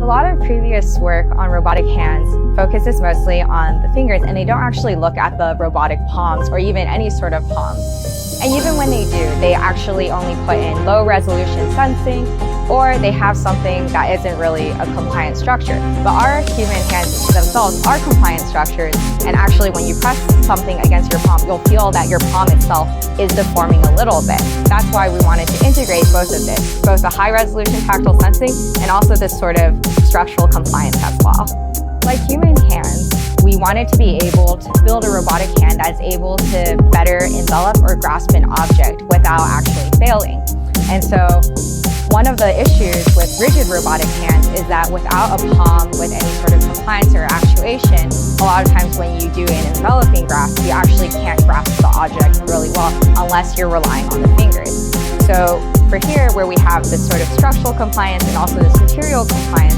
A lot of previous work on robotic hands focuses mostly on the fingers, and they don't actually look at the robotic palms or even any sort of palms. And even when they do, they actually only put in low resolution sensing, or they have something that isn't really a compliant structure. But our human hands themselves are compliant structures, and actually when you press something against your palm, you'll feel that your palm itself is deforming a little bit. That's why we wanted to integrate both of this, both the high resolution tactile sensing and also this sort of structural compliance as well. Like human hands, we wanted to be able to build a robotic hand that's able to better envelop or grasp an object without actually failing. And so one of the issues with rigid robotic hands is that without a palm with any sort of compliance or actuation, a lot of times when you do an enveloping grasp, you actually can't grasp the object really well unless you're relying on the fingers. So for here, where we have this sort of structural compliance and also this material compliance,